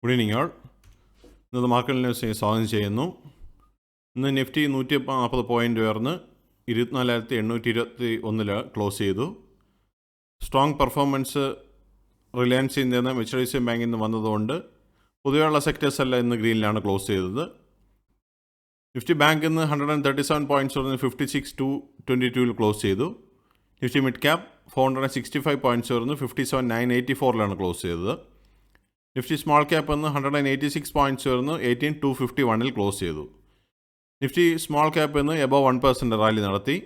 Good evening ആൾ. ഇന്നത്തെ market news സ്വാഗതം ചെയ്യുന്നു. ഇന്ന് നിഫ്റ്റി 140 പോയിൻ്റ് ഉയർന്ന് 24,821 ക്ലോസ് ചെയ്തു. സ്ട്രോങ് പെർഫോമൻസ് റിലയൻസിൽ നിന്ന് HDFC ബാങ്കിൽ നിന്ന് വന്നതുകൊണ്ട് പൊതുവെയുള്ള സെക്ടേഴ്സ് എല്ലാം ഇന്ന് ഗ്രീനിലാണ് ക്ലോസ് ചെയ്തത്. നിഫ്റ്റി ബാങ്കിൽ നിന്ന് 137 പോയിൻറ്റ്സ് ഉയർന്ന് 56,222 ക്ലോസ് ചെയ്തു. നിഫ്റ്റി മിഡ് ക്യാപ് 465 പോയിൻറ്റ്സ് ഉയർന്ന് 57,984 ക്ലോസ് ചെയ്തത്. നിഫ്റ്റി സ്മോൾ ക്യാപ്പ് എന്ന് 186 പോയിൻറ്റ്സ് ഉയർന്ന് 18,251 ക്ലോസ് ചെയ്തു. നിഫ്റ്റി സ്മോൾ ക്യാപ്പ് എന്ന് എബവ് 1% റാലി നടത്തി.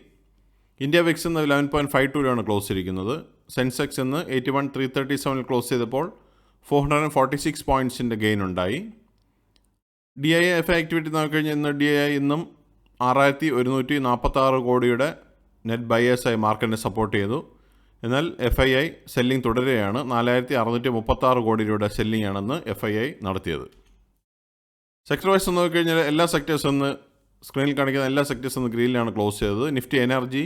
ഇന്ത്യ വിക്സ് എന്ന് 11.52 ക്ലോസ് ചെയ്തിരിക്കുന്നത്. സെൻസെക്സ് എന്ന് 81,337 ക്ലോസ് ചെയ്തപ്പോൾ 446 പോയിൻറ്റ്സിൻ്റെ ഗെയിൻ ഉണ്ടായി. DIA ആക്ടിവിറ്റി നോക്കിക്കഴിഞ്ഞാൽ ഇന്ന് DIA ഇന്നും 6,146 കോടിയുടെ നെറ്റ് ബയേഴ്സായി മാർക്കറ്റിനെ സപ്പോർട്ട് ചെയ്തു. എന്നാൽ FII സെല്ലിംഗ് തുടരുകയാണ്. 4,636 കോടി രൂപയുടെ സെല്ലിംഗ് ആണെന്ന് FII നടത്തിയത്. സെക്ടർ വൈസ് നോക്കിക്കഴിഞ്ഞാൽ എല്ലാ സെക്ടേഴ്സ് ഒന്ന് സ്ക്രീനിൽ കാണിക്കുന്ന എല്ലാ സെക്ടേഴ്സ് ഒന്ന് ഗ്രീനിലാണ് ക്ലോസ് ചെയ്തത്. Nifty energy,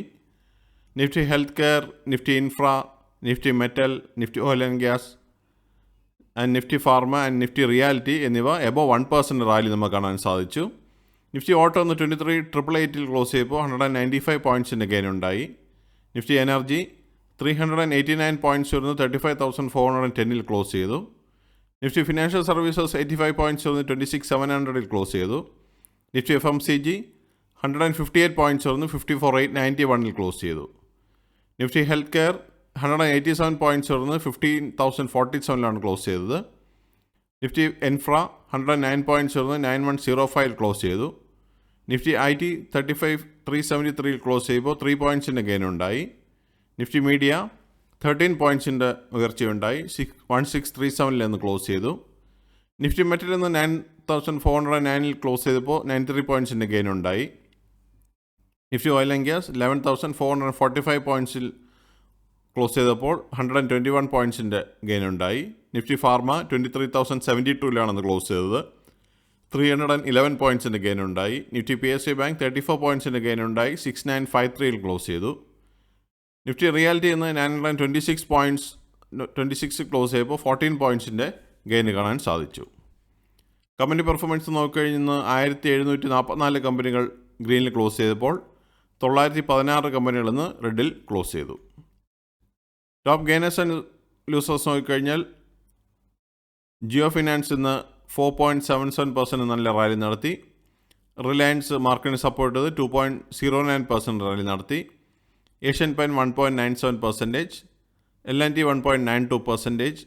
Nifty health care, Nifty infra, Nifty metal, Nifty oil and gas and Nifty pharma and Nifty reality എന്നിവ എബവ് 1% റാലി നമുക്ക് കാണാൻ സാധിച്ചു. നിഫ്റ്റി ഓട്ടോ ഒന്ന് 23,888 ക്ലോസ് ചെയ്തപ്പോൾ 195 പോയിൻറ്റ്സിൻ്റെ ഗെയിൻ ഉണ്ടായി. നിഫ്റ്റി എനർജി 389 പോയിൻറ്റ്സ് വരുന്നു 35,410 ക്ലോസ് ചെയ്തു. നിഫ്റ്റി ഫിനാൻഷ്യൽ സർവീസസ് 85 പോയിൻറ്റ്സ് വരുന്നു 26,700 ക്ലോസ് ചെയ്തു. നിഫ്റ്റി FMCG 158 പോയിൻറ്റ്സ് വരുന്നു 54,891 ക്ലോസ് ചെയ്തു. നിഫ്റ്റി ഹെൽത്ത് കെയർ 187 പോയിൻറ്റ്സ് വരുന്നു 15,047 ക്ലോസ് ചെയ്തത്. നിഫ്റ്റി ഇൻഫ്ര 109 പോയിൻറ്റ്സ് വരുന്നു 9105 ക്ലോസ് ചെയ്തു. നിഫ്റ്റി IT 35,373 ക്ലോസ് ചെയ്യുമ്പോൾ 3 പോയിൻറ്റ്സിൻ്റെ ഗെയിൻ ഉണ്ടായി. നിഫ്റ്റി മീഡിയ 13 പോയിൻറ്റ്സിൻ്റെ ഉയർച്ചയുണ്ടായി 1637 ക്ലോസ് ചെയ്തു. നിഫ്റ്റി മെറ്റൽ നിന്ന് 9,409 ക്ലോസ് ചെയ്തപ്പോൾ 93 പോയിൻറ്റ്സിൻ്റെ ഗെയിൻ ഉണ്ടായി. നിഫ്റ്റി ഓയിൽ ആൻഡ് ഗ്യാസ് 11,445 പോയിൻറ്റ്സിൽ ക്ലോസ് ചെയ്തപ്പോൾ 121 പോയിൻറ്റ്സിൻ്റെ ഗെയിൻ ഉണ്ടായി. നിഫ്റ്റി ഫാർമ 23,072 ക്ലോസ് ചെയ്തത് 311 പോയിൻറ്റ്സിൻ്റെ ഗെയിൻ ഉണ്ടായി. നിഫ്റ്റി PSU ബാങ്ക് 34 പോയിൻറ്റ്സിൻ്റെ ഗെയിൻ ഉണ്ടായി 6953 ക്ലോസ് ചെയ്തു. നിഫ്റ്റി റിയാലിറ്റി എന്ന് 926 ക്ലോസ് ചെയ്തപ്പോൾ 14 പോയിൻറ്റ്സിൻ്റെ ഗെയിൻ കാണാൻ സാധിച്ചു. കമ്പനി പെർഫോമൻസ് നോക്കിക്കഴിഞ്ഞാൽ 1,744 കമ്പനികൾ ഗ്രീനിൽ ക്ലോസ് ചെയ്തപ്പോൾ 916 കമ്പനികൾ ഇന്ന് റെഡിൽ ക്ലോസ് ചെയ്തു. ടോപ്പ് ഗെയിനേഴ്സ് ആൻഡ് ലൂസേഴ്സ് നോക്കിക്കഴിഞ്ഞാൽ ജിയോ ഫിനാൻസ് ഇന്ന് 4.77% നല്ല റാലി നടത്തി. റിലയൻസ് മാർക്കറ്റിനെ സപ്പോർട്ട് ചെയ്ത് 2.09% റാലി നടത്തി. Asian paint 1.97%, L&T 1.92%,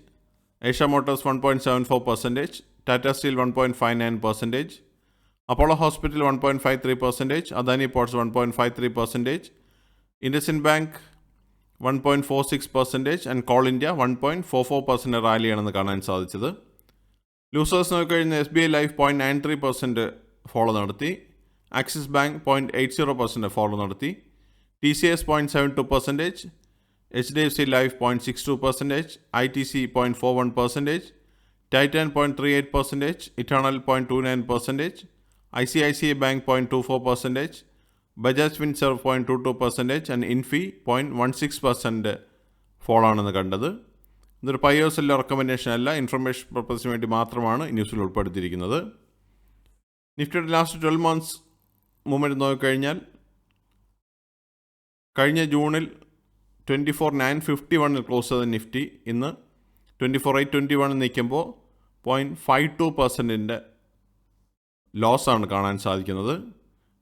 Asia Motors 1.74%, Tata steel 1.59%, Apollo hospital 1.53%, Adani ports 1.53%, IndusInd bank 1.46% and call India 1.44% റാലിയാണെന്ന് കാണാൻ സാധിച്ചത്. ലൂസേഴ്സ് നോക്കിക്കഴിഞ്ഞാൽ SBI ലൈഫ് 0.93% ഫോളോ നടത്തി. ആക്സിസ് ബാങ്ക് 0.80% ഫോളോ നടത്തി. TCS 0.72%, HDFC Life 0.62%, ITC 0.41%, Titan 0.38%, Eternal 0.29%, ICICI Bank 0.24%, Bajaj Finserv 0.22% and ഇൻഫി 0.16% follow ആണെന്ന് കണ്ടത്. ഇതൊരു പയേഴ്സിലെ recommendation അല്ല, information പർപ്പസിന് വേണ്ടി മാത്രമാണ് ന്യൂസിൽ ഉൾപ്പെടുത്തിയിരിക്കുന്നത്. നിഫ്റ്റിയുടെ ലാസ്റ്റ് 12 months മൂവ്മെൻറ്റ് നോക്കിക്കഴിഞ്ഞാൽ കഴിഞ്ഞ ജൂണിൽ 24,951 ക്ലോസ് ചെയ്ത നിഫ്റ്റി ഇന്ന് 24,821 നിൽക്കുമ്പോൾ 0.52% ലോസാണ് കാണാൻ സാധിക്കുന്നത്.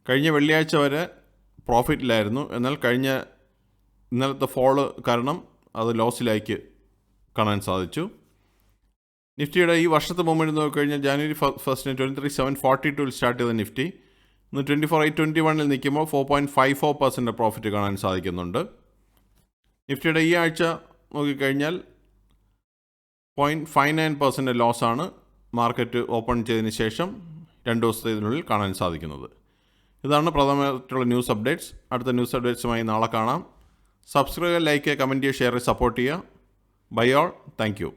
കഴിഞ്ഞ വെള്ളിയാഴ്ച വരെ പ്രോഫിറ്റിലായിരുന്നു, എന്നാൽ ഇന്നലത്തെ ഫോള് കാരണം അത് ലോസിലേക്ക് കാണാൻ സാധിച്ചു. നിഫ്റ്റിയുടെ ഈ വർഷത്തെ മൂവ്മെൻറ്റ് നോക്കിക്കഴിഞ്ഞാൽ ജാനുവരി 1 23,742 സ്റ്റാർട്ട് ചെയ്ത നിഫ്റ്റി ഇന്ന് 24,821 നിൽക്കുമ്പോൾ 4.54% പ്രോഫിറ്റ് കാണാൻ സാധിക്കുന്നുണ്ട്. നിഫ്റ്റിയുടെ ഈ ആഴ്ച നോക്കിക്കഴിഞ്ഞാൽ 0.59% ലോസാണ് മാർക്കറ്റ് ഓപ്പൺ ചെയ്തതിന് ശേഷം 2 ദിവസത്തിനുള്ളിൽ കാണാൻ സാധിക്കുന്നത്. ഇതാണ് പ്രധാനമായിട്ടുള്ള ന്യൂസ് അപ്ഡേറ്റ്സ്. അടുത്ത ന്യൂസ് അപ്ഡേറ്റ്സുമായി നാളെ കാണാം. സബ്സ്ക്രൈബ്, ലൈക്ക്, കമൻറ്റ് ചെയ്യുക, ഷെയർ, സപ്പോർട്ട് ചെയ്യുക. Bye all. Thank U.